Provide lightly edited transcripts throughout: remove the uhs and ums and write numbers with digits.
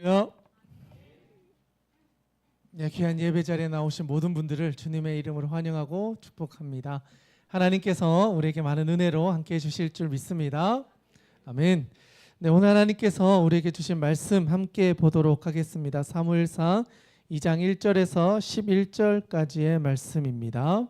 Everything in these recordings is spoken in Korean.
할렐루야. 네, 귀한 예배 자리에 나오신 모든 분들을 주님의 이름으로 환영하고 축복합니다. 하나님께서 우리에게 많은 은혜로 함께해 주실 줄 믿습니다. 아멘. 네, 오늘 하나님께서 우리에게 주신 말씀 함께 보도록 하겠습니다. 사무엘상 2장 1절에서 11절까지의 말씀입니다.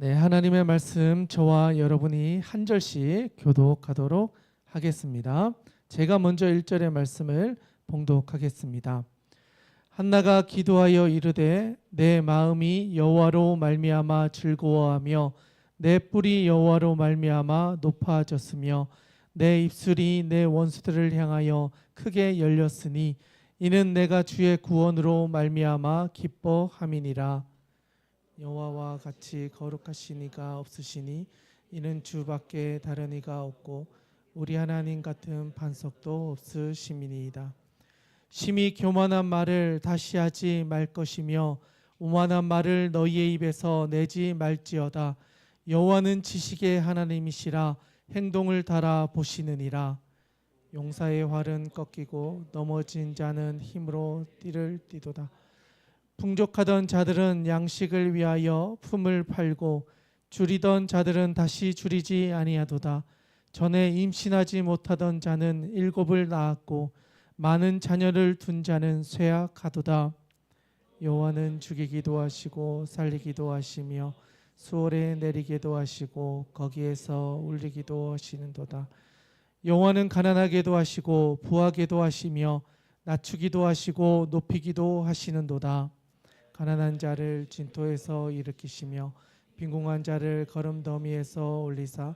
네, 하나님의 말씀 저와 여러분이 한 절씩 교독하도록 하겠습니다. 제가 먼저 1절의 말씀을 봉독하겠습니다. 한나가 기도하여 이르되 내 마음이 여호와로 말미암아 즐거워하며 내 뿔이 여호와로 말미암아 높아졌으며 내 입술이 내 원수들을 향하여 크게 열렸으니 이는 내가 주의 구원으로 말미암아 기뻐함이니라. 여호와와 같이 거룩하신 이가 없으시니 이는 주밖에 다른 이가 없고 우리 하나님 같은 반석도 없으심이니이다. 심히 교만한 말을 다시 하지 말 것이며 오만한 말을 너희의 입에서 내지 말지어다. 여호와는 지식의 하나님이시라 행동을 달아 보시느니라. 용사의 활은 꺾이고 넘어진 자는 힘으로 띠를 띠도다. 풍족하던 자들은 양식을 위하여 품을 팔고 줄이던 자들은 다시 줄이지 아니하도다. 전에 임신하지 못하던 자는 7을 낳았고 많은 자녀를 둔 자는 쇠약하도다. 여호와는 죽이기도 하시고 살리기도 하시며 수월에 내리기도 하시고 거기에서 울리기도 하시는도다. 여호와는 가난하게도 하시고 부하게도 하시며 낮추기도 하시고 높이기도 하시는도다. 가난한 자를 진토에서 일으키시며 빈궁한 자를 거름더미에서 올리사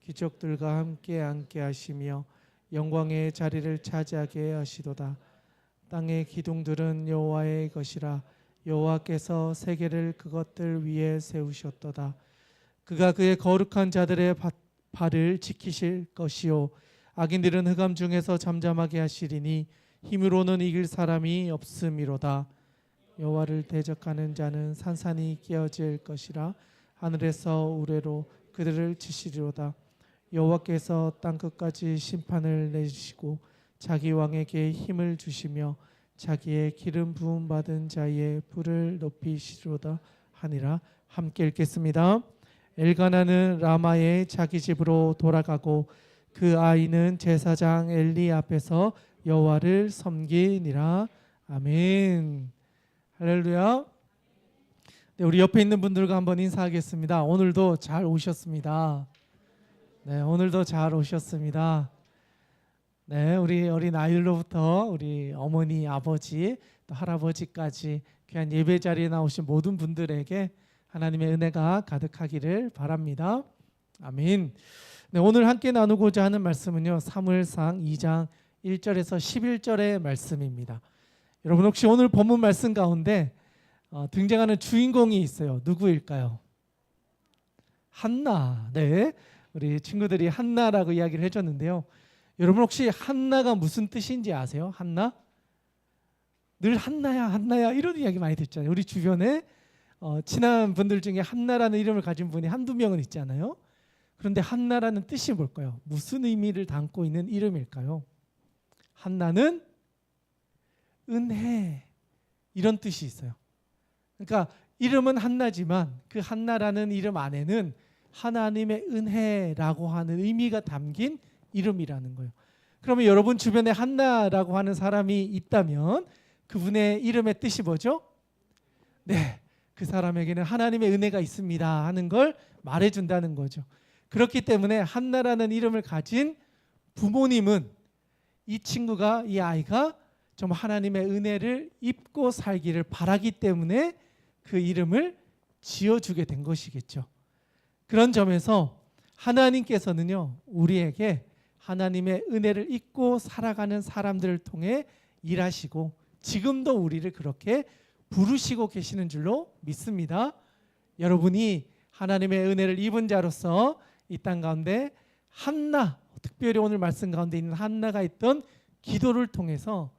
기적들과 함께 앉게 하시며 영광의 자리를 차지하게 하시도다. 땅의 기둥들은 여호와의 것이라. 여호와께서 세계를 그것들 위에 세우셨도다. 그가 그의 거룩한 자들의 발을 지키실 것이요 악인들은 흑암 중에서 잠잠하게 하시리니 힘으로는 이길 사람이 없음이로다. 여호와를 대적하는 자는 산산이 깨어질 것이라. 하늘에서 우레로 그들을 치시리로다. 여호와께서 땅끝까지 심판을 내시고 자기 왕에게 힘을 주시며 자기의 기름 부음 받은 자의 불을 높이시리로다 하니라. 함께 읽겠습니다. 엘가나는 라마의 자기 집으로 돌아가고 그 아이는 제사장 엘리 앞에서 여호와를 섬기니라. 아멘. 할렐루야. 네, 우리 옆에 있는 분들과 한번 인사하겠습니다. 오늘도 잘 오셨습니다. 네, 오늘도 잘 오셨습니다. 네, 우리 어린 아이들로부터 우리 어머니, 아버지, 또 할아버지까지 귀한 예배 자리에 나오신 모든 분들에게 하나님의 은혜가 가득하기를 바랍니다. 아멘. 네, 오늘 함께 나누고자 하는 말씀은요, 사무엘상 2장 1절에서 11절의 말씀입니다. 여러분 혹시 오늘 본문 말씀 가운데 등장하는 주인공이 있어요. 누구일까요? 한나. 네, 우리 친구들이 한나라고 이야기를 해줬는데요. 여러분 혹시 한나가 무슨 뜻인지 아세요? 한나? 늘 한나야 한나야 이런 이야기 많이 듣잖아요. 우리 주변에 친한 분들 중에 한나라는 이름을 가진 분이 한두 명은 있잖아요. 그런데 한나라는 뜻이 뭘까요? 무슨 의미를 담고 있는 이름일까요? 한나는 은혜 이런 뜻이 있어요. 그러니까 이름은 한나지만 그 한나라는 이름 안에는 하나님의 은혜라고 하는 의미가 담긴 이름이라는 거예요. 그러면 여러분 주변에 한나라고 하는 사람이 있다면 그분의 이름의 뜻이 뭐죠? 네, 그 사람에게는 하나님의 은혜가 있습니다 하는 걸 말해준다는 거죠. 그렇기 때문에 한나라는 이름을 가진 부모님은 이 친구가, 이 아이가 정말 하나님의 은혜를 입고 살기를 바라기 때문에 그 이름을 지어주게 된 것이겠죠. 그런 점에서 하나님께서는요, 우리에게 하나님의 은혜를 입고 살아가는 사람들을 통해 일하시고 지금도 우리를 그렇게 부르시고 계시는 줄로 믿습니다. 여러분이 하나님의 은혜를 입은 자로서 이 땅 가운데 한나, 특별히 오늘 말씀 가운데 있는 한나가 있던 기도를 통해서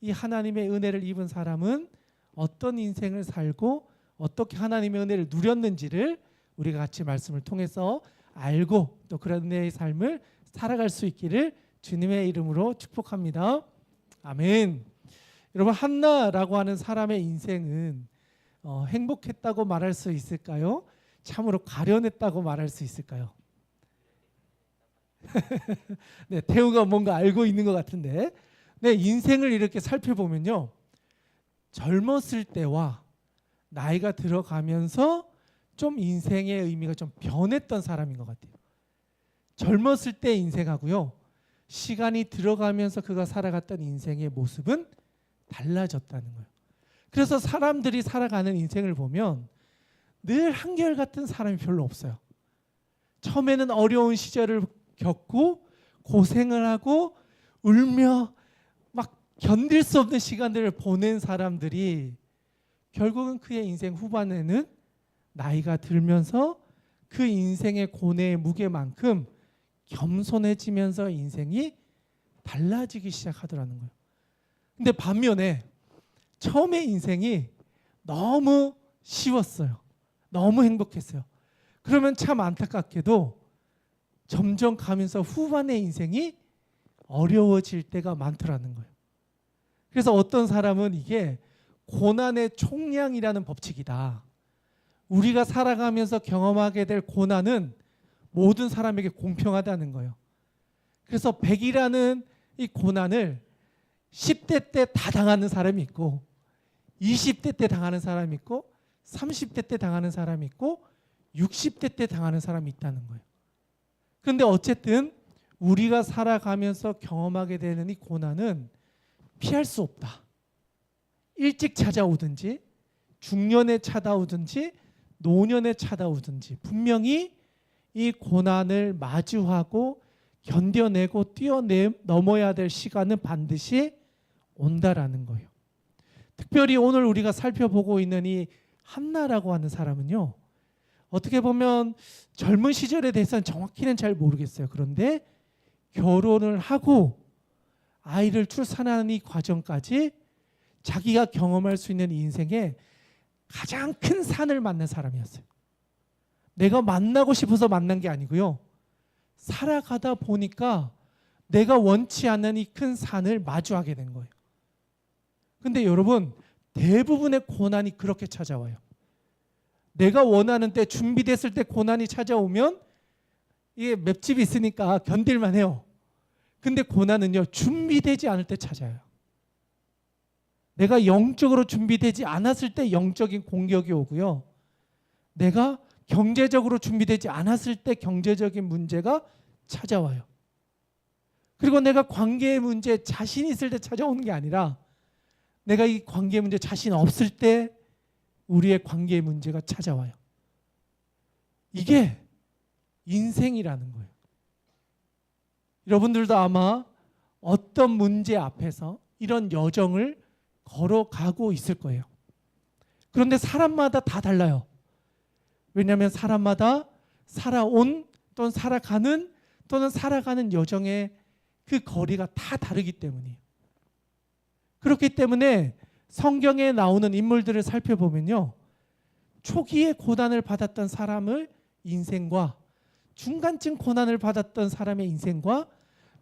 이 하나님의 은혜를 입은 사람은 어떤 인생을 살고 어떻게 하나님의 은혜를 누렸는지를 우리가 같이 말씀을 통해서 알고 또 그런 내 삶을 살아갈 수 있기를 주님의 이름으로 축복합니다. 아멘. 여러분, 한나라고 하는 사람의 인생은 행복했다고 말할 수 있을까요? 참으로 가련했다고 말할 수 있을까요? 네, 태우가 뭔가 알고 있는 것 같은데, 네, 인생을 이렇게 살펴보면요, 젊었을 때와 나이가 들어가면서 좀 인생의 의미가 좀 변했던 사람인 것 같아요. 젊었을 때 인생하고요, 시간이 들어가면서 그가 살아갔던 인생의 모습은 달라졌다는 거예요. 그래서 사람들이 살아가는 인생을 보면 늘 한결같은 사람이 별로 없어요. 처음에는 어려운 시절을 겪고 고생을 하고 울며 막 견딜 수 없는 시간들을 보낸 사람들이 결국은 그의 인생 후반에는 나이가 들면서 그 인생의 고뇌의 무게만큼 겸손해지면서 인생이 달라지기 시작하더라는 거예요. 근데 반면에 처음에 인생이 너무 쉬웠어요. 너무 행복했어요. 그러면 참 안타깝게도 점점 가면서 후반의 인생이 어려워질 때가 많더라는 거예요. 그래서 어떤 사람은 이게 고난의 총량이라는 법칙이다. 우리가 살아가면서 경험하게 될 고난은 모든 사람에게 공평하다는 거예요. 그래서 100이라는 이 고난을 10대 때 다 당하는 사람이 있고 20대 때 당하는 사람이 있고 30대 때 당하는 사람이 있고 60대 때 당하는 사람이 있다는 거예요. 그런데 어쨌든 우리가 살아가면서 경험하게 되는 이 고난은 피할 수 없다. 일찍 찾아오든지 중년에 찾아오든지 노년에 찾아오든지 분명히 이 고난을 마주하고 견뎌내고 뛰어넘어야 될 시간은 반드시 온다라는 거예요. 특별히 오늘 우리가 살펴보고 있는 이 한나라고 하는 사람은요, 어떻게 보면 젊은 시절에 대해서는 정확히는 잘 모르겠어요. 그런데 결혼을 하고 아이를 출산하는 이 과정까지 자기가 경험할 수 있는 인생에 가장 큰 산을 만난 사람이었어요. 내가 만나고 싶어서 만난 게 아니고요, 살아가다 보니까 내가 원치 않는 이 큰 산을 마주하게 된 거예요. 근데 여러분, 대부분의 고난이 그렇게 찾아와요. 내가 원하는 때, 준비됐을 때 고난이 찾아오면 이게 맷집이 있으니까 견딜만 해요. 근데 고난은요, 준비되지 않을 때 찾아요. 내가 영적으로 준비되지 않았을 때 영적인 공격이 오고요, 내가 경제적으로 준비되지 않았을 때 경제적인 문제가 찾아와요. 그리고 내가 관계의 문제 자신 있을 때 찾아오는 게 아니라 내가 이 관계 문제 자신 없을 때 우리의 관계의 문제가 찾아와요. 이게 인생이라는 거예요. 여러분들도 아마 어떤 문제 앞에서 이런 여정을 걸어가고 있을 거예요. 그런데 사람마다 다 달라요. 왜냐하면 사람마다 살아온 또는 살아가는 또는 살아가는 여정의 그 거리가 다 다르기 때문이에요. 그렇기 때문에 성경에 나오는 인물들을 살펴보면요, 초기에 고난을 받았던 사람의 인생과 중간쯤 고난을 받았던 사람의 인생과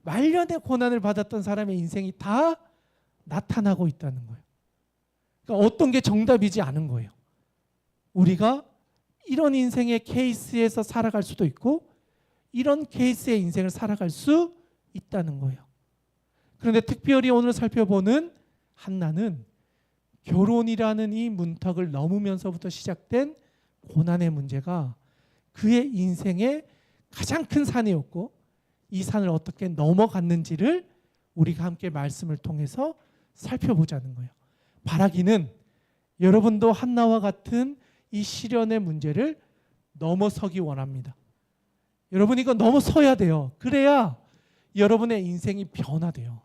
말년에 고난을 받았던 사람의 인생이 다 나타나고 있다는 거예요. 그러니까 어떤 게 정답이지 않은 거예요. 우리가 이런 인생의 케이스에서 살아갈 수도 있고 이런 케이스의 인생을 살아갈 수 있다는 거예요. 그런데 특별히 오늘 살펴보는 한나는 결혼이라는 이 문턱을 넘으면서부터 시작된 고난의 문제가 그의 인생의 가장 큰 산이었고, 이 산을 어떻게 넘어갔는지를 우리가 함께 말씀을 통해서 살펴보자는 거예요. 바라기는 여러분도 한나와 같은 이 시련의 문제를 넘어서기 원합니다. 여러분, 이거 넘어서야 돼요. 그래야 여러분의 인생이 변화돼요.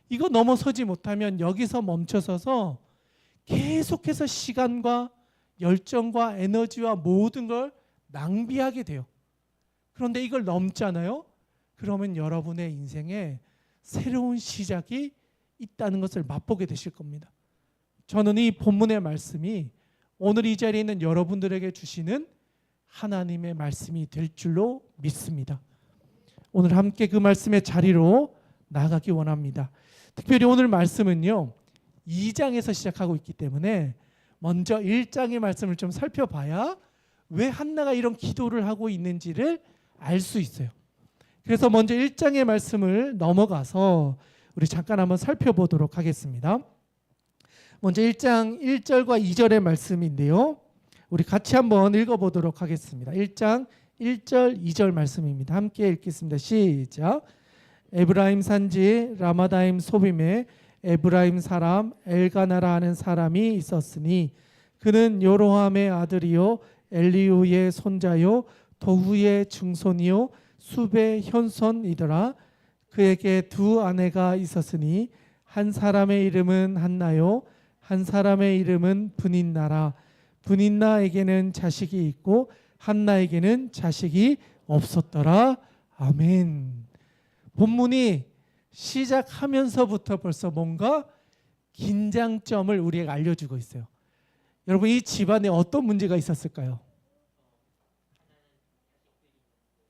이거 넘어서지 못하면 여기서 멈춰서서 계속해서 시간과 열정과 에너지와 모든 걸 낭비하게 돼요. 그런데 이걸 넘잖아요. 그러면 여러분의 인생에 새로운 시작이 있다는 것을 맛보게 되실 겁니다. 저는 이 본문의 말씀이 오늘 이 자리에 있는 여러분들에게 주시는 하나님의 말씀이 될 줄로 믿습니다. 오늘 함께 그 말씀의 자리로 나아가기 원합니다. 특별히 오늘 말씀은요 2장에서 시작하고 있기 때문에 먼저 1장의 말씀을 좀 살펴봐야 왜 한나가 이런 기도를 하고 있는지를 알 수 있어요. 그래서 먼저 1장의 말씀을 넘어가서 우리 잠깐 한번 살펴보도록 하겠습니다. 먼저 1장 1절과 2절의 말씀인데요. 우리 같이 한번 읽어보도록 하겠습니다. 1장 1절 2절 말씀입니다. 함께 읽겠습니다. 시작. 에브라임 산지 라마다임 소빔에 에브라임 사람 엘가나라 하는 사람이 있었으니 그는 요로함의 아들이요 엘리우의 손자요 도후의 증손이요 숲의 현손이더라. 그에게 두 아내가 있었으니 한 사람의 이름은 한나요 한 사람의 이름은 브닌나라. 브닌나에게는 자식이 있고 한나에게는 자식이 없었더라. 아멘. 본문이 시작하면서부터 벌써 뭔가 긴장점을 우리에게 알려주고 있어요. 여러분 이 집안에 어떤 문제가 있었을까요?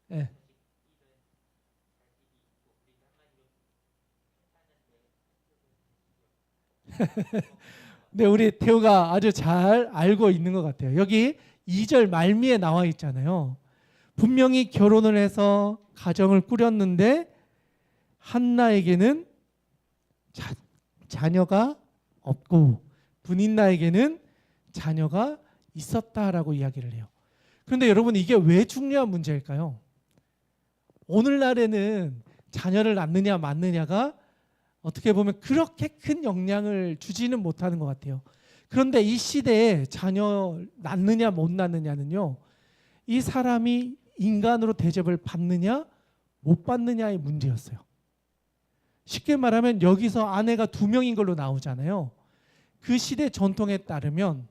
네. 네, 우리 태우가 아주 잘 알고 있는 것 같아요. 여기 2절 말미에 나와 있잖아요. 분명히 결혼을 해서 가정을 꾸렸는데 한나에게는 자녀가 없고 브닌나에게는 자녀가 있었다라고 이야기를 해요. 그런데 여러분 이게 왜 중요한 문제일까요? 오늘날에는 자녀를 낳느냐 낳느냐가 어떻게 보면 그렇게 큰 영향을 주지는 못하는 것 같아요. 그런데 이 시대에 자녀 낳느냐 못 낳느냐는요, 이 사람이 인간으로 대접을 받느냐 못 받느냐의 문제였어요. 쉽게 말하면 여기서 아내가 2명인 걸로 나오잖아요. 그 시대 전통에 따르면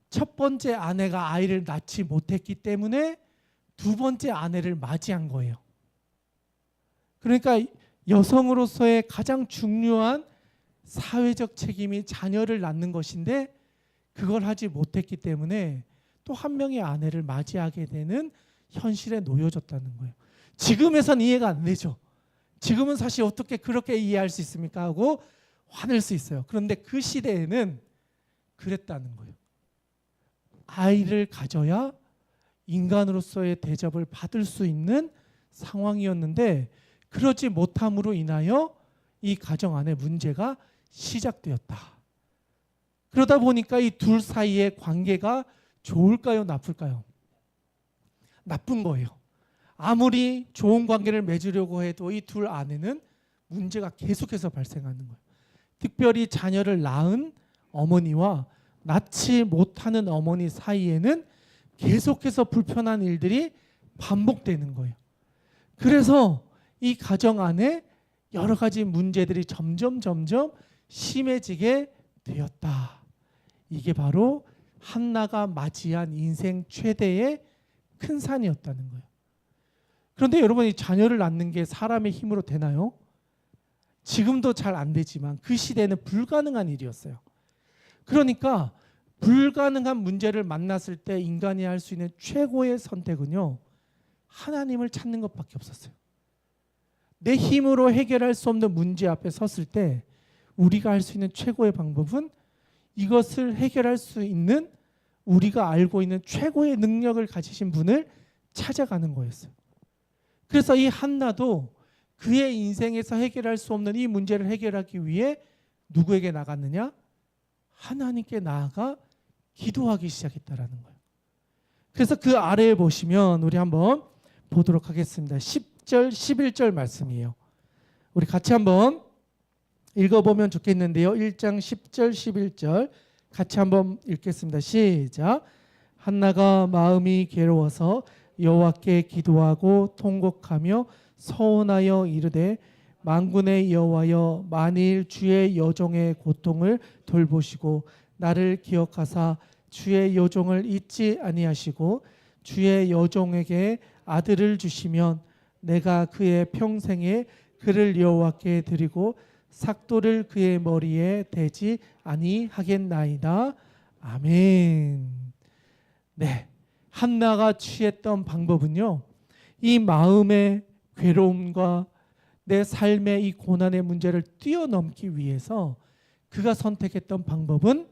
첫 번째 아내가 아이를 낳지 못했기 때문에 두 번째 아내를 맞이한 거예요. 그러니까 여성으로서의 가장 중요한 사회적 책임이 자녀를 낳는 것인데 그걸 하지 못했기 때문에 또 한 명의 아내를 맞이하게 되는 현실에 놓여졌다는 거예요. 지금에선 이해가 안 되죠. 지금은 사실 어떻게 그렇게 이해할 수 있습니까? 하고 화낼 수 있어요. 그런데 그 시대에는 그랬다는 거예요. 아이를 가져야 인간으로서의 대접을 받을 수 있는 상황이었는데 그러지 못함으로 인하여 이 가정 안에 문제가 시작되었다. 그러다 보니까 이 둘 사이의 관계가 좋을까요? 나쁠까요? 나쁜 거예요. 아무리 좋은 관계를 맺으려고 해도 이 둘 안에는 문제가 계속해서 발생하는 거예요. 특별히 자녀를 낳은 어머니와 낳지 못하는 어머니 사이에는 계속해서 불편한 일들이 반복되는 거예요. 그래서 이 가정 안에 여러 가지 문제들이 점점 심해지게 되었다. 이게 바로 한나가 맞이한 인생 최대의 큰 산이었다는 거예요. 그런데 여러분 이 자녀를 낳는 게 사람의 힘으로 되나요? 지금도 잘 안 되지만 그 시대에는 불가능한 일이었어요. 그러니까 불가능한 문제를 만났을 때 인간이 할 수 있는 최고의 선택은요, 하나님을 찾는 것밖에 없었어요. 내 힘으로 해결할 수 없는 문제 앞에 섰을 때 우리가 할 수 있는 최고의 방법은 이것을 해결할 수 있는 우리가 알고 있는 최고의 능력을 가지신 분을 찾아가는 거였어요. 그래서 이 한나도 그의 인생에서 해결할 수 없는 이 문제를 해결하기 위해 누구에게 나갔느냐? 하나님께 나아가 기도하기 시작했다라는 거예요. 그래서 그 아래에 보시면 우리 한번 보도록 하겠습니다. 10절, 11절 말씀이에요. 우리 같이 한번 읽어보면 좋겠는데요. 1장 10절, 11절 같이 한번 읽겠습니다. 시작. 한나가 마음이 괴로워서 여호와께 기도하고 통곡하며 서원하여 이르되 만군의 여호와여, 만일 주의 여종의 고통을 돌보시고 나를 기억하사 주의 여종을 잊지 아니하시고 주의 여종에게 아들을 주시면 내가 그의 평생에 그를 여호와께 드리고 삭도를 그의 머리에 대지 아니하겠나이다. 아멘. 네, 한나가 취했던 방법은요, 이 마음의 괴로움과 내 삶의 이 고난의 문제를 뛰어넘기 위해서 그가 선택했던 방법은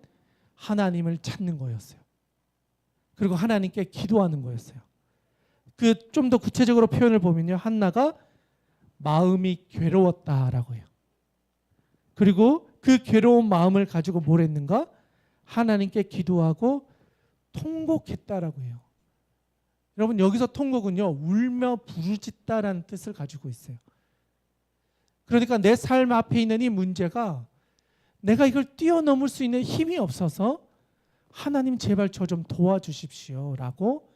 하나님을 찾는 거였어요. 그리고 하나님께 기도하는 거였어요. 그 좀 더 구체적으로 표현을 보면요, 한나가 마음이 괴로웠다라고 해요. 그리고 그 괴로운 마음을 가지고 뭘 했는가? 하나님께 기도하고 통곡했다라고 해요. 여러분, 여기서 통곡은요, 울며 부르짖다라는 뜻을 가지고 있어요. 그러니까 내 삶 앞에 있는 이 문제가 내가 이걸 뛰어넘을 수 있는 힘이 없어서 하나님 제발 저 좀 도와주십시오 라고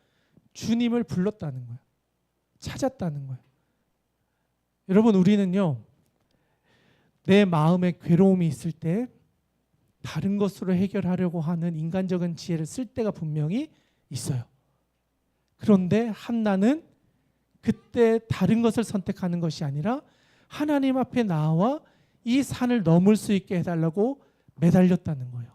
주님을 불렀다는 거예요. 찾았다는 거예요. 여러분, 우리는요, 내 마음에 괴로움이 있을 때 다른 것으로 해결하려고 하는 인간적인 지혜를 쓸 때가 분명히 있어요. 그런데 한나는 그때 다른 것을 선택하는 것이 아니라 하나님 앞에 나와 이 산을 넘을 수 있게 해달라고 매달렸다는 거예요.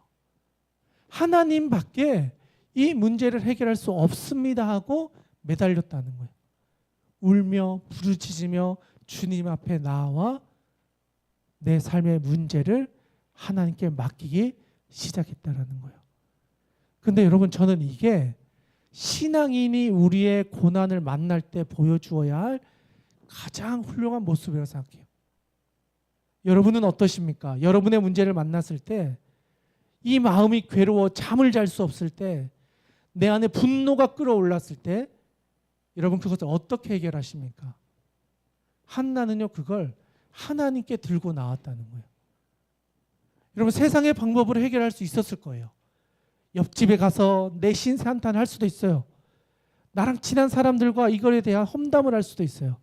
하나님밖에 이 문제를 해결할 수 없습니다 하고 매달렸다는 거예요. 울며 부르짖으며 주님 앞에 나와 내 삶의 문제를 하나님께 맡기기 시작했다라는 거예요. 근데 여러분, 저는 이게 신앙인이 우리의 고난을 만날 때 보여주어야 할 가장 훌륭한 모습이라고 생각해요. 여러분은 어떠십니까? 여러분의 문제를 만났을 때, 이 마음이 괴로워 잠을 잘 수 없을 때, 내 안에 분노가 끌어올랐을 때, 여러분 그것을 어떻게 해결하십니까? 한나는요, 그걸 하나님께 들고 나왔다는 거예요. 여러분, 세상의 방법으로 해결할 수 있었을 거예요. 옆집에 가서 내 신세한탄 할 수도 있어요. 나랑 친한 사람들과 이거에 대한 험담을 할 수도 있어요.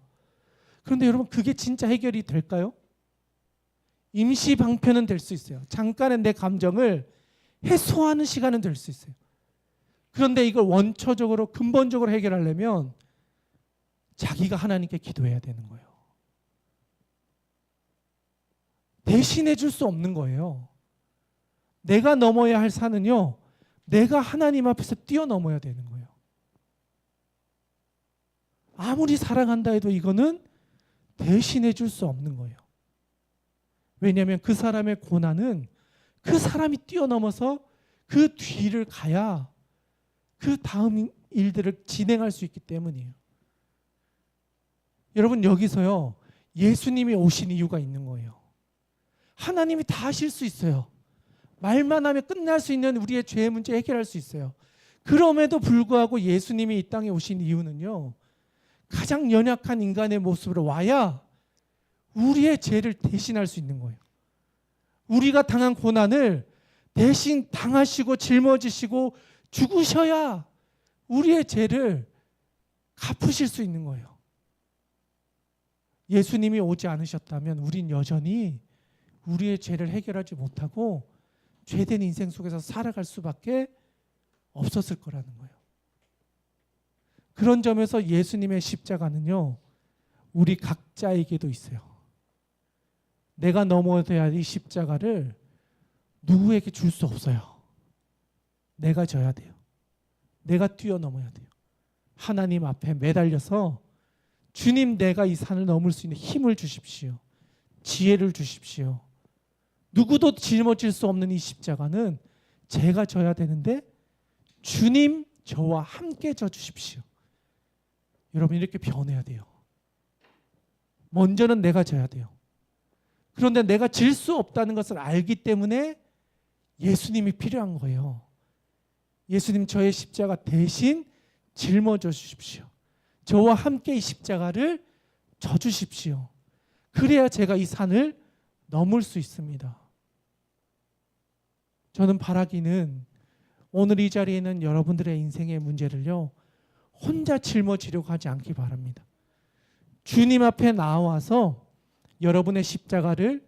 그런데 여러분, 그게 진짜 해결이 될까요? 임시 방편은 될 수 있어요. 잠깐의 내 감정을 해소하는 시간은 될 수 있어요. 그런데 이걸 원초적으로 근본적으로 해결하려면 자기가 하나님께 기도해야 되는 거예요. 대신해 줄 수 없는 거예요. 내가 넘어야 할 산은요, 내가 하나님 앞에서 뛰어넘어야 되는 거예요. 아무리 사랑한다 해도 이거는 대신해 줄 수 없는 거예요. 왜냐하면 그 사람의 고난은 그 사람이 뛰어넘어서 그 뒤를 가야 그 다음 일들을 진행할 수 있기 때문이에요. 여러분, 여기서요, 예수님이 오신 이유가 있는 거예요. 하나님이 다 하실 수 있어요. 말만 하면 끝날 수 있는 우리의 죄의 문제 해결할 수 있어요. 그럼에도 불구하고 예수님이 이 땅에 오신 이유는요, 가장 연약한 인간의 모습으로 와야 우리의 죄를 대신할 수 있는 거예요. 우리가 당한 고난을 대신 당하시고 짊어지시고 죽으셔야 우리의 죄를 갚으실 수 있는 거예요. 예수님이 오지 않으셨다면 우린 여전히 우리의 죄를 해결하지 못하고 죄된 인생 속에서 살아갈 수밖에 없었을 거라는 거예요. 그런 점에서 예수님의 십자가는요, 우리 각자에게도 있어요. 내가 넘어야 할 이 십자가를 누구에게 줄 수 없어요. 내가 져야 돼요. 내가 뛰어넘어야 돼요. 하나님 앞에 매달려서 주님, 내가 이 산을 넘을 수 있는 힘을 주십시오. 지혜를 주십시오. 누구도 짊어질 수 없는 이 십자가는 제가 져야 되는데 주님, 저와 함께 져 주십시오. 여러분, 이렇게 변해야 돼요. 먼저는 내가 져야 돼요. 그런데 내가 질 수 없다는 것을 알기 때문에 예수님이 필요한 거예요. 예수님, 저의 십자가 대신 짊어져 주십시오. 저와 함께 이 십자가를 져 주십시오. 그래야 제가 이 산을 넘을 수 있습니다. 저는 바라기는 오늘 이 자리에 있는 여러분들의 인생의 문제를요, 혼자 짊어지려고 하지 않기 바랍니다. 주님 앞에 나와서 여러분의 십자가를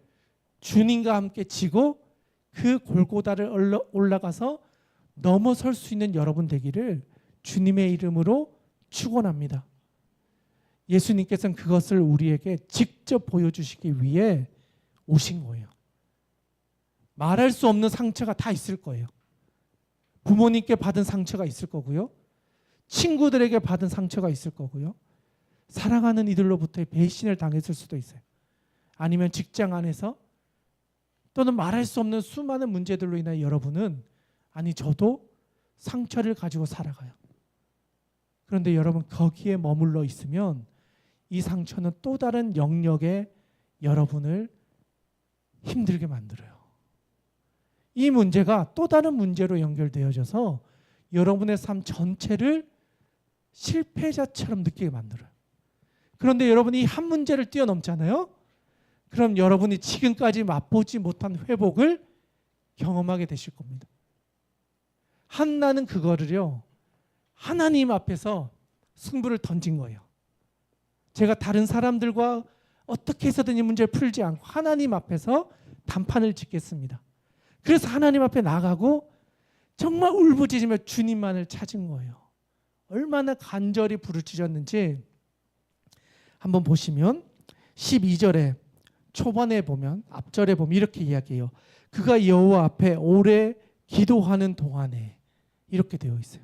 주님과 함께 지고 그 골고다를 올라가서 넘어설 수 있는 여러분 되기를 주님의 이름으로 축원합니다. 예수님께서는 그것을 우리에게 직접 보여주시기 위해 오신 거예요. 말할 수 없는 상처가 다 있을 거예요. 부모님께 받은 상처가 있을 거고요. 친구들에게 받은 상처가 있을 거고요. 사랑하는 이들로부터의 배신을 당했을 수도 있어요. 아니면 직장 안에서 또는 말할 수 없는 수많은 문제들로 인해 여러분은 아니 저도 상처를 가지고 살아가요. 그런데 여러분 거기에 머물러 있으면 이 상처는 또 다른 영역에 여러분을 힘들게 만들어요. 이 문제가 또 다른 문제로 연결되어져서 여러분의 삶 전체를 실패자처럼 느끼게 만들어요. 그런데 여러분이 한 문제를 뛰어넘잖아요. 그럼 여러분이 지금까지 맛보지 못한 회복을 경험하게 되실 겁니다. 한나는 그거를요, 하나님 앞에서 승부를 던진 거예요. 제가 다른 사람들과 어떻게 해서든 이 문제를 풀지 않고 하나님 앞에서 단판을 짓겠습니다. 그래서 하나님 앞에 나가고 정말 울부짖으며 주님만을 찾은 거예요. 얼마나 간절히 부르짖었는지 한번 보시면 12절에 초반에 보면 앞절에 보면 이렇게 이야기해요. 그가 여호와 앞에 오래 기도하는 동안에 이렇게 되어 있어요.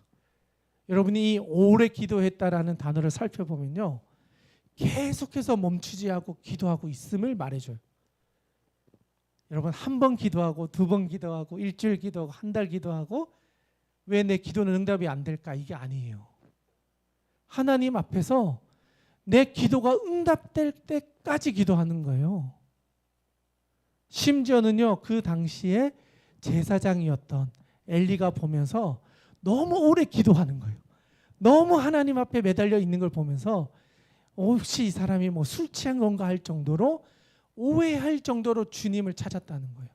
여러분이 이 오래 기도했다라는 단어를 살펴보면요, 계속해서 멈추지 않고 기도하고 있음을 말해줘요. 여러분 한 번 기도하고 두 번 기도하고 일주일 기도하고 한 달 기도하고 왜 내 기도는 응답이 안 될까? 이게 아니에요. 하나님 앞에서 내 기도가 응답될 때까지 기도하는 거예요. 심지어는요, 그 당시에 제사장이었던 엘리가 보면서 너무 오래 기도하는 거예요. 너무 하나님 앞에 매달려 있는 걸 보면서 혹시 이 사람이 뭐 술 취한 건가 할 정도로 오해할 정도로 주님을 찾았다는 거예요.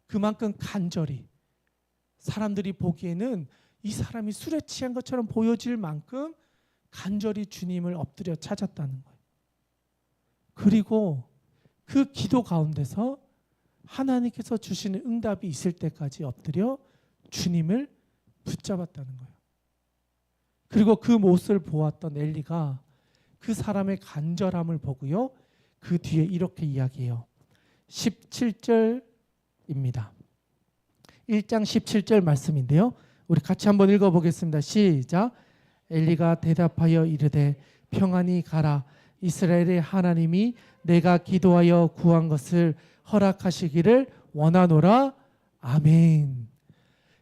그만큼 간절히 사람들이 보기에는 이 사람이 술에 취한 것처럼 보여질 만큼 간절히 주님을 엎드려 찾았다는 거예요. 그리고 그 기도 가운데서 하나님께서 주시는 응답이 있을 때까지 엎드려 주님을 붙잡았다는 거예요. 그리고 그 모습을 보았던 엘리가 그 사람의 간절함을 보고요, 그 뒤에 이렇게 이야기해요. 17절입니다. 1장 17절 말씀인데요, 우리 같이 한번 읽어보겠습니다. 시작. 엘리가 대답하여 이르되 평안히 가라. 이스라엘의 하나님이 내가 기도하여 구한 것을 허락하시기를 원하노라. 아멘.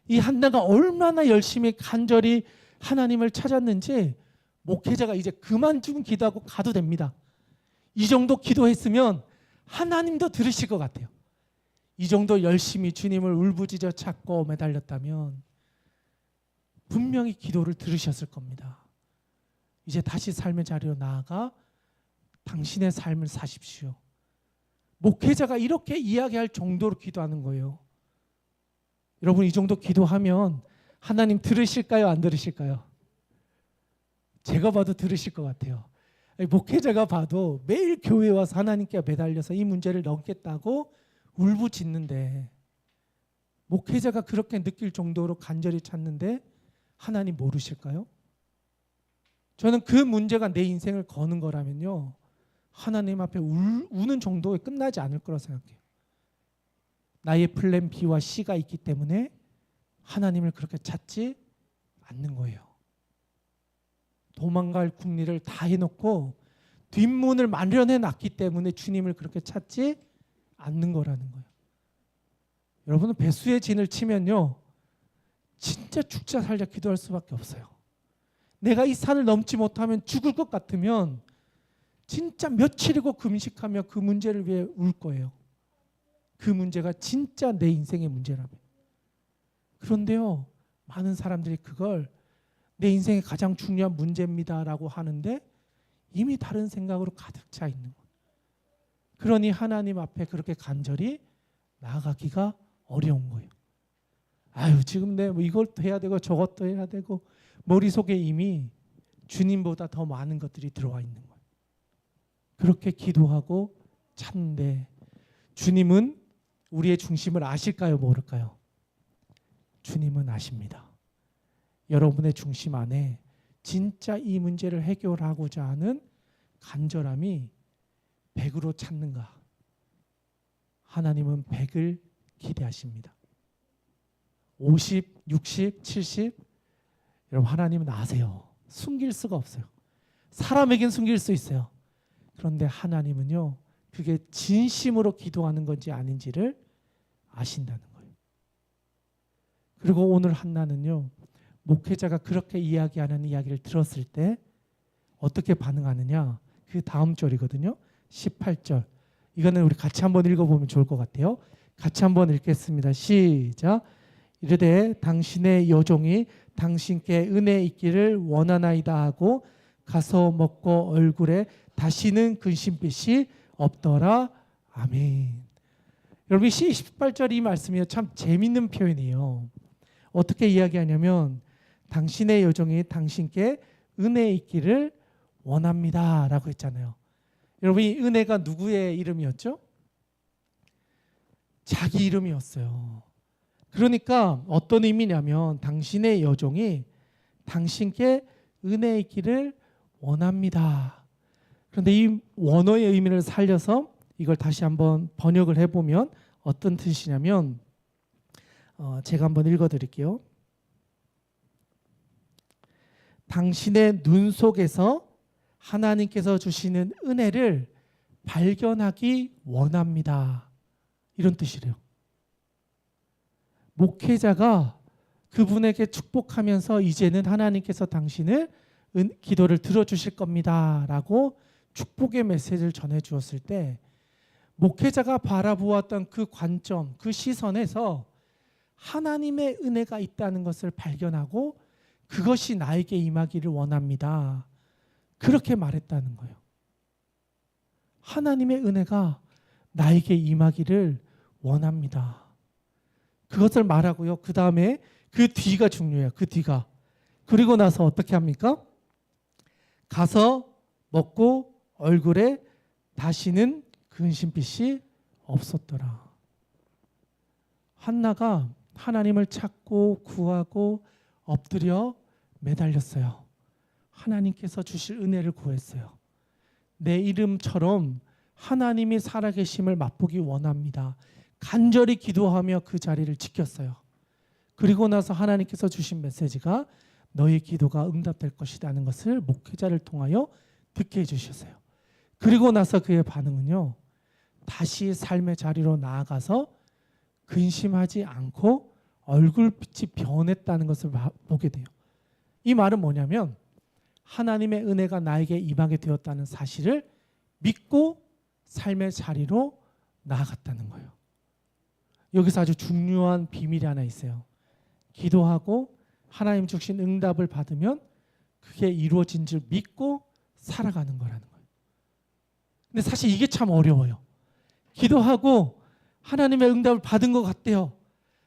이 한나가 얼마나 열심히 간절히 하나님을 찾았는지 목회자가 이제 그만 좀 기도하고 가도 됩니다. 이 정도 기도했으면 하나님도 들으실 것 같아요. 이 정도 열심히 주님을 울부짖어 찾고 매달렸다면 분명히 기도를 들으셨을 겁니다. 이제 다시 삶의 자리로 나아가 당신의 삶을 사십시오. 목회자가 이렇게 이야기할 정도로 기도하는 거예요. 여러분 이 정도 기도하면 하나님 들으실까요? 안 들으실까요? 제가 봐도 들으실 것 같아요. 목회자가 봐도 매일 교회에 와서 하나님께 매달려서 이 문제를 넘겠다고 울부짖는데, 목회자가 그렇게 느낄 정도로 간절히 찾는데 하나님 모르실까요? 저는 그 문제가 내 인생을 거는 거라면요, 하나님 앞에 우는 정도에 끝나지 않을 거라고 생각해요. 나의 플랜 B와 C가 있기 때문에 하나님을 그렇게 찾지 않는 거예요. 도망갈 궁리를 다 해놓고 뒷문을 마련해 놨기 때문에 주님을 그렇게 찾지 않는 거라는 거예요. 여러분은 배수의 진을 치면요, 진짜 죽자 살자 기도할 수밖에 없어요. 내가 이 산을 넘지 못하면 죽을 것 같으면 진짜 며칠이고 금식하며 그 문제를 위해 울 거예요. 그 문제가 진짜 내 인생의 문제라면. 그런데요, 많은 사람들이 그걸 내 인생의 가장 중요한 문제입니다라고 하는데 이미 다른 생각으로 가득 차 있는 거예요. 그러니 하나님 앞에 그렇게 간절히 나아가기가 어려운 거예요. 아유, 지금 내 뭐 이것도 해야 되고 저것도 해야 되고 머릿속에 이미 주님보다 더 많은 것들이 들어와 있는 거예요. 그렇게 기도하고 찾는데 주님은 우리의 중심을 아실까요? 모를까요? 주님은 아십니다. 여러분의 중심 안에 진짜 이 문제를 해결하고자 하는 간절함이 100으로 찾는가? 하나님은 100을 기대하십니다. 50, 60, 70? 여러분 하나님은 아세요. 숨길 수가 없어요. 사람에겐 숨길 수 있어요. 그런데 하나님은요, 그게 진심으로 기도하는 건지 아닌지를 아신다는 거예요. 그리고 오늘 한나는요, 목회자가 그렇게 이야기하는 이야기를 들었을 때 어떻게 반응하느냐, 그 다음 절이거든요. 18절. 이거는 우리 같이 한번 읽어보면 좋을 것 같아요. 같이 한번 읽겠습니다. 시작. 이르되 당신의 여종이 당신께 은혜 있기를 원하나이다 하고 가서 먹고 얼굴에 다시는 근심빛이 없더라. 아멘. 여러분 18절 이 말씀이 참 재밌는 표현이에요. 어떻게 이야기하냐면 당신의 여종이 당신께 은혜 있기를 원합니다 라고 했잖아요. 여러분 이 은혜가 누구의 이름이었죠? 자기 이름이었어요. 그러니까 어떤 의미냐면 당신의 여종이 당신께 은혜 있기를 원합니다. 그런데 이 원어의 의미를 살려서 이걸 다시 한번 번역을 해보면 어떤 뜻이냐면 제가 한번 읽어드릴게요. 당신의 눈 속에서 하나님께서 주시는 은혜를 발견하기 원합니다. 이런 뜻이래요. 목회자가 그분에게 축복하면서 이제는 하나님께서 당신을 기도를 들어주실 겁니다 라고 축복의 메시지를 전해주었을 때 목회자가 바라보았던 그 관점, 그 시선에서 하나님의 은혜가 있다는 것을 발견하고 그것이 나에게 임하기를 원합니다. 그렇게 말했다는 거예요. 하나님의 은혜가 나에게 임하기를 원합니다. 그것을 말하고요. 그 다음에 그 뒤가 중요해요. 그 뒤가. 그리고 나서 어떻게 합니까? 가서 먹고 얼굴에 다시는 근심빛이 없었더라. 한나가 하나님을 찾고 구하고 엎드려 매달렸어요. 하나님께서 주실 은혜를 구했어요. 내 이름처럼 하나님이 살아계심을 맛보기 원합니다. 간절히 기도하며 그 자리를 지켰어요. 그리고 나서 하나님께서 주신 메시지가 너의 기도가 응답될 것이라는 것을 목회자를 통하여 듣게 해주셨어요. 그리고 나서 그의 반응은요, 다시 삶의 자리로 나아가서 근심하지 않고 얼굴빛이 변했다는 것을 보게 돼요. 이 말은 뭐냐면 하나님의 은혜가 나에게 임하게 되었다는 사실을 믿고 삶의 자리로 나아갔다는 거예요. 여기서 아주 중요한 비밀이 하나 있어요. 기도하고 하나님 주신 응답을 받으면 그게 이루어진 줄 믿고 살아가는 거라는 거예요. 근데 사실 이게 참 어려워요. 기도하고 하나님의 응답을 받은 것 같대요.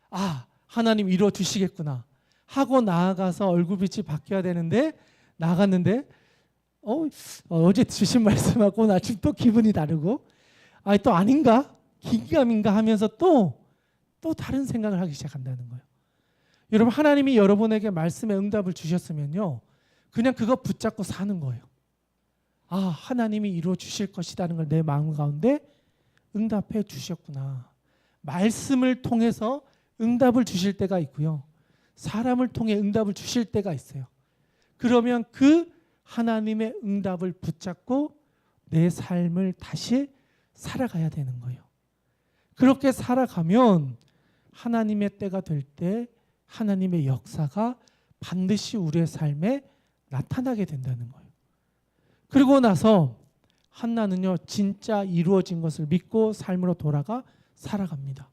아, 하나님 이루어 주시겠구나 하고 나아가서 얼굴빛이 바뀌어야 되는데 나갔는데 어제 주신 말씀하고 오늘 아침 또 기분이 다르고 또 아닌가? 기감인가 하면서 또 다른 생각을 하기 시작한다는 거예요. 여러분 하나님이 여러분에게 말씀의 응답을 주셨으면요 그냥 그거 붙잡고 사는 거예요. 아, 하나님이 이루어 주실 것이라는 걸 내 마음 가운데 응답해 주셨구나. 말씀을 통해서 응답을 주실 때가 있고요. 사람을 통해 응답을 주실 때가 있어요. 그러면 그 하나님의 응답을 붙잡고 내 삶을 다시 살아가야 되는 거예요. 그렇게 살아가면 하나님의 때가 될 때 하나님의 역사가 반드시 우리의 삶에 나타나게 된다는 거예요. 그리고 나서 한나는요 진짜 이루어진 것을 믿고 삶으로 돌아가 살아갑니다.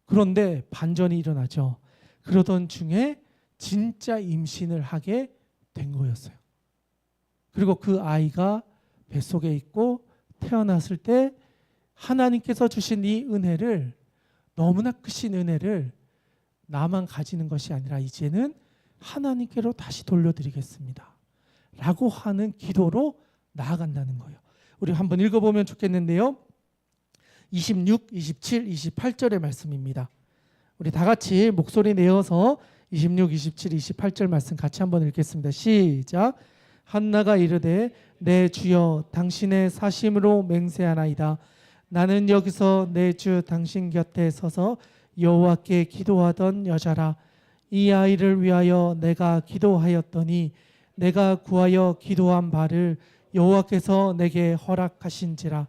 그런데 반전이 일어나죠. 그러던 중에 진짜 임신을 하게 된 거였어요. 그리고 그 아이가 뱃속에 있고 태어났을 때 하나님께서 주신 이 은혜를, 너무나 크신 은혜를 나만 가지는 것이 아니라 이제는 하나님께로 다시 돌려드리겠습니다 라고 하는 기도로 나아간다는 거예요. 우리 한번 읽어보면 좋겠는데요. 26, 27, 28절의 말씀입니다. 우리 다 같이 목소리 내어서 26, 27, 28절 말씀 같이 한번 읽겠습니다. 시작. 한나가 이르되 내 주여 당신의 사심으로 맹세하나이다. 나는 여기서 내 주 당신 곁에 서서 여호와께 기도하던 여자라. 이 아이를 위하여 내가 기도하였더니 내가 구하여 기도한 바를 여호와께서 내게 허락하신지라.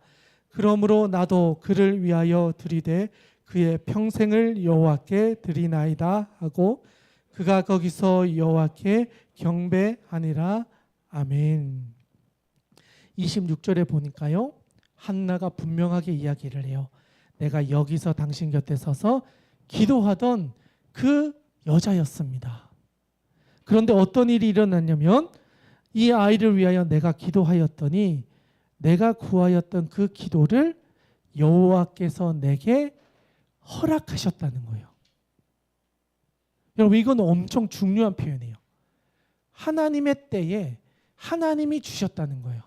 그러므로 나도 그를 위하여 드리되 그의 평생을 여호와께 드리나이다 하고 그가 거기서 여호와께 경배하니라. 아멘. 26절에 보니까요, 한나가 분명하게 이야기를 해요. 내가 여기서 당신 곁에 서서 기도하던 그 여자였습니다. 그런데 어떤 일이 일어났냐면 이 아이를 위하여 내가 기도하였더니 내가 구하였던 그 기도를 여호와께서 내게 허락하셨다는 거예요. 여러분, 이건 엄청 중요한 표현이에요. 하나님의 때에 하나님이 주셨다는 거예요.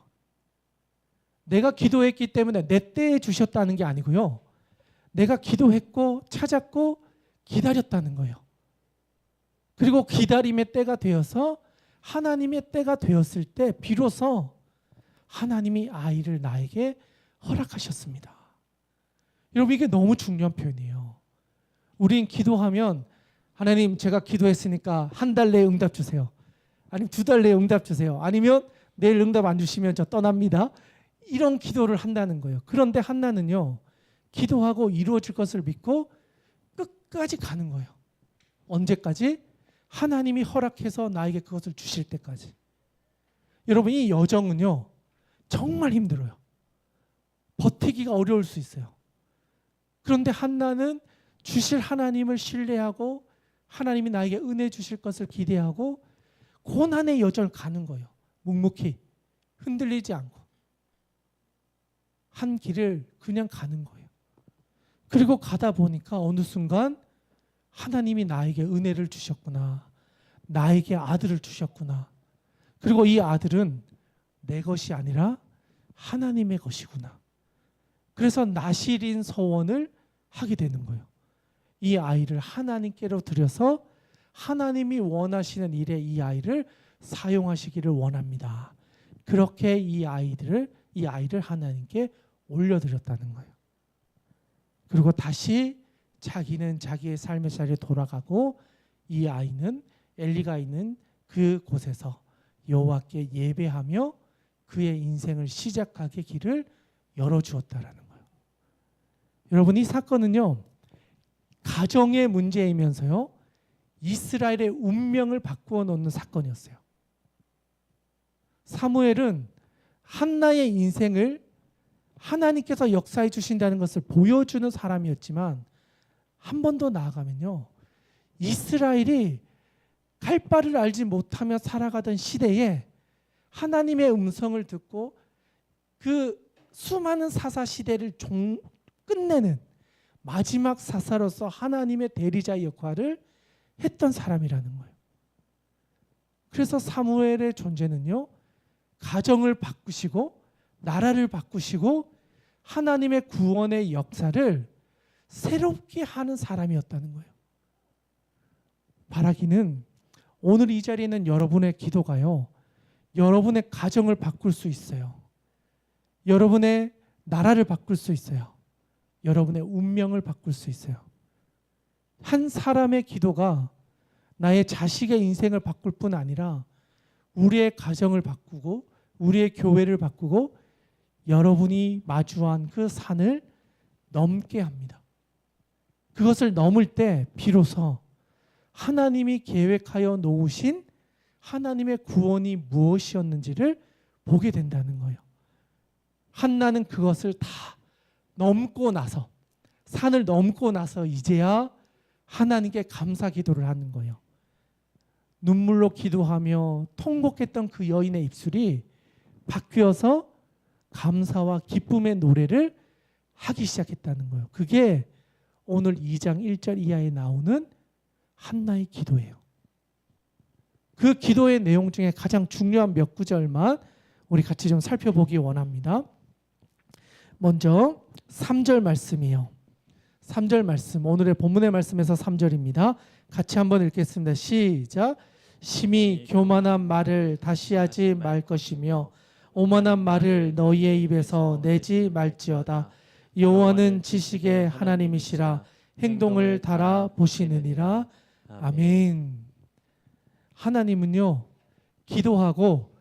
내가 기도했기 때문에 내 때에 주셨다는 게 아니고요. 내가 기도했고 찾았고 기다렸다는 거예요. 그리고 기다림의 때가 되어서 하나님의 때가 되었을 때 비로소 하나님이 아이를 나에게 허락하셨습니다. 여러분, 이게 너무 중요한 표현이에요. 우린 기도하면 하나님, 제가 기도했으니까 한 달 내에 응답 주세요. 아니면 2달 내에 응답 주세요. 아니면 내일 응답 안 주시면 저 떠납니다. 이런 기도를 한다는 거예요. 그런데 한나는요, 기도하고 이루어질 것을 믿고 끝까지 가는 거예요. 언제까지? 하나님이 허락해서 나에게 그것을 주실 때까지. 여러분, 이 여정은요 정말 힘들어요. 버티기가 어려울 수 있어요. 그런데 한나는 주실 하나님을 신뢰하고 하나님이 나에게 은혜 주실 것을 기대하고 고난의 여정을 가는 거예요. 묵묵히 흔들리지 않고 한 길을 그냥 가는 거예요. 그리고 가다 보니까 어느 순간 하나님이 나에게 은혜를 주셨구나. 나에게 아들을 주셨구나. 그리고 이 아들은 내 것이 아니라 하나님의 것이구나. 그래서 나실인 서원을 하게 되는 거예요. 이 아이를 하나님께로 드려서 하나님이 원하시는 일에 이 아이를 사용하시기를 원합니다. 그렇게 이 아이를 하나님께 올려드렸다는 거예요. 그리고 다시 자기는 자기의 삶의 자리에 돌아가고 이 아이는 엘리가 있는 그 곳에서 여호와께 예배하며 그의 인생을 시작하게 길을 열어주었다라는 거예요. 여러분, 이 사건은요 가정의 문제이면서요 이스라엘의 운명을 바꾸어 놓는 사건이었어요. 사무엘은 한나의 인생을 하나님께서 역사해 주신다는 것을 보여주는 사람이었지만 한 번 더 나아가면요, 이스라엘이 갈 바를 알지 못하며 살아가던 시대에 하나님의 음성을 듣고 그 수많은 사사 시대를 끝내는 마지막 사사로서 하나님의 대리자 역할을 했던 사람이라는 거예요. 그래서 사무엘의 존재는요, 가정을 바꾸시고 나라를 바꾸시고 하나님의 구원의 역사를 새롭게 하는 사람이었다는 거예요. 바라기는 오늘 이 자리에 있는 여러분의 기도가요, 여러분의 가정을 바꿀 수 있어요. 여러분의 나라를 바꿀 수 있어요. 여러분의 운명을 바꿀 수 있어요. 한 사람의 기도가 나의 자식의 인생을 바꿀 뿐 아니라 우리의 가정을 바꾸고 우리의 교회를 바꾸고 여러분이 마주한 그 산을 넘게 합니다. 그것을 넘을 때 비로소 하나님이 계획하여 놓으신 하나님의 구원이 무엇이었는지를 보게 된다는 거예요. 한나는 그것을 다 넘고 나서, 산을 넘고 나서 이제야 하나님께 감사 기도를 하는 거예요. 눈물로 기도하며 통곡했던 그 여인의 입술이 바뀌어서 감사와 기쁨의 노래를 하기 시작했다는 거예요. 그게 오늘 2장 1절 이하에 나오는 한나의 기도예요. 그 기도의 내용 중에 가장 중요한 몇 구절만 우리 같이 좀 살펴보기 원합니다. 먼저 3절 말씀이에요. 3절 말씀, 오늘의 본문의 말씀에서 3절입니다. 같이 한번 읽겠습니다. 시작. 심히 교만한 말을 다시 하지 말 것이며 오만한 말을 너희의 입에서 내지 말지어다. 여호와는 지식의 하나님이시라 행동을 달아 보시느니라. 아멘. 하나님은요, 기도하고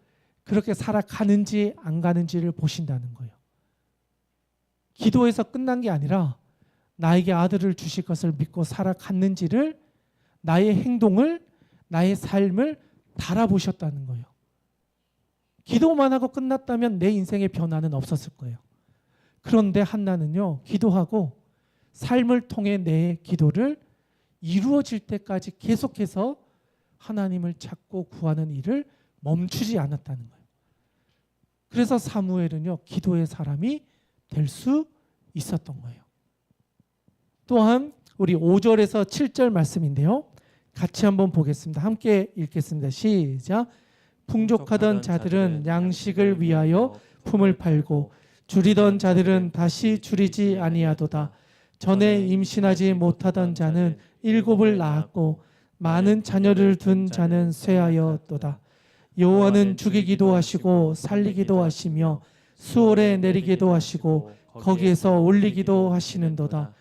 그렇게 살아가는지 안 가는지를 보신다는 거예요. 기도해서 끝난 게 아니라 나에게 아들을 주실 것을 믿고 살아갔는지를, 나의 행동을, 나의 삶을 달아보셨다는 거예요. 기도만 하고 끝났다면 내 인생의 변화는 없었을 거예요. 그런데 한나는요, 기도하고 삶을 통해 내 기도를 이루어질 때까지 계속해서 하나님을 찾고 구하는 일을 멈추지 않았다는 거예요. 그래서 사무엘은요, 기도의 사람이 될 수 있었던 거예요. 또한 우리 5절에서 7절 말씀인데요, 같이 한번 보겠습니다. 함께 읽겠습니다. 시작. 풍족하던 자들은 양식을 위하여 품을 팔고 줄이던 자들은 다시 줄이지 아니하도다. 전에 임신하지 못하던 자는 7을 낳았고 많은 자녀를 둔 자는 쇠하였도다. 여호와는 죽이기도 하시고 살리기도 하시며 수월에 내리기도 하시고 거기에서 올리기도 하시는도다.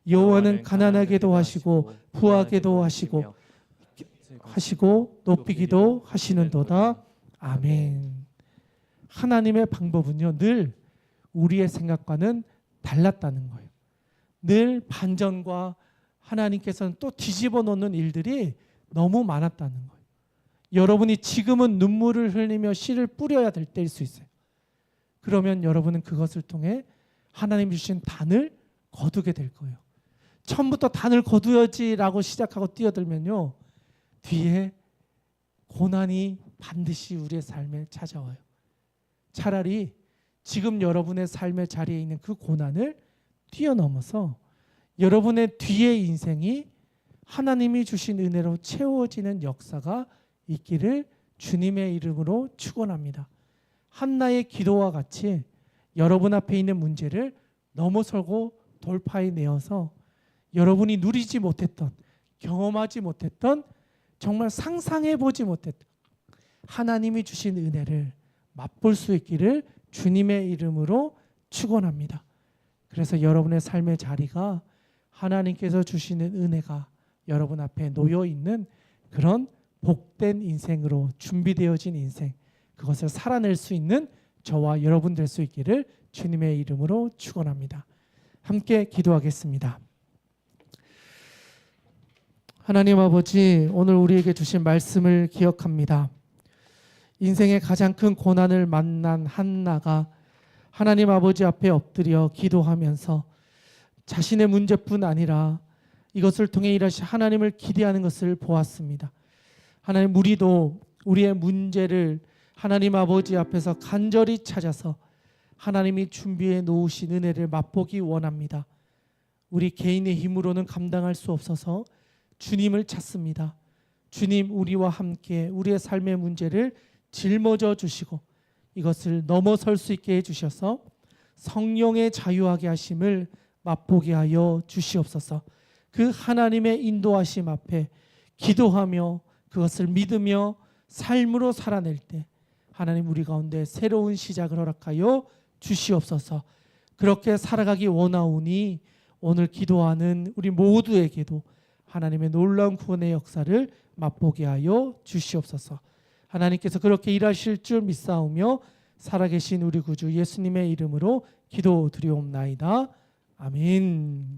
여호와는 가난하게도 하시고 부하게도 하시고 높이기도 하시는도다. 아멘. 하나님의 방법은요, 늘 우리의 생각과는 달랐다는 거예요. 늘 반전과 하나님께서는 또 뒤집어 놓는 일들이 너무 많았다는 거예요. 여러분이 지금은 눈물을 흘리며 씨를 뿌려야 될 때일 수 있어요. 그러면 여러분은 그것을 통해 하나님 주신 단을 거두게 될 거예요. 처음부터 단을 거두어야지라고 시작하고 뛰어들면요, 뒤에 고난이 반드시 우리의 삶에 찾아와요. 차라리 지금 여러분의 삶의 자리에 있는 그 고난을 뛰어넘어서 여러분의 뒤의 인생이 하나님이 주신 은혜로 채워지는 역사가 있기를 주님의 이름으로 축원합니다. 한나의 기도와 같이 여러분 앞에 있는 문제를 넘어서고 돌파해내어서 여러분이 누리지 못했던, 경험하지 못했던, 정말 상상해보지 못했던 하나님이 주신 은혜를 맛볼 수 있기를 주님의 이름으로 축원합니다. 그래서 여러분의 삶의 자리가 하나님께서 주시는 은혜가 여러분 앞에 놓여 있는 그런 복된 인생으로 준비되어진 인생, 그것을 살아낼 수 있는 저와 여러분 될 수 있기를 주님의 이름으로 축원합니다. 함께 기도하겠습니다. 하나님 아버지, 오늘 우리에게 주신 말씀을 기억합니다. 인생의 가장 큰 고난을 만난 한나가 하나님 아버지 앞에 엎드려 기도하면서 자신의 문제뿐 아니라 이것을 통해 일하시 하나님을 기대하는 것을 보았습니다. 하나님, 우리도 우리의 문제를 하나님 아버지 앞에서 간절히 찾아서 하나님이 준비해 놓으신 은혜를 맛보기 원합니다. 우리 개인의 힘으로는 감당할 수 없어서 주님을 찾습니다. 주님, 우리와 함께 우리의 삶의 문제를 짊어져 주시고 이것을 넘어설 수 있게 해주셔서 성령의 자유하게 하심을 맛보게 하여 주시옵소서. 그 하나님의 인도하심 앞에 기도하며 그것을 믿으며 삶으로 살아낼 때 하나님, 우리 가운데 새로운 시작을 허락하여 주시옵소서. 그렇게 살아가기 원하오니 오늘 기도하는 우리 모두에게도 하나님의 놀라운 구원의 역사를 맛보게 하여 주시옵소서. 하나님께서 그렇게 일하실 줄 믿사오며 살아계신 우리 구주 예수님의 이름으로 기도드리옵나이다. 아멘.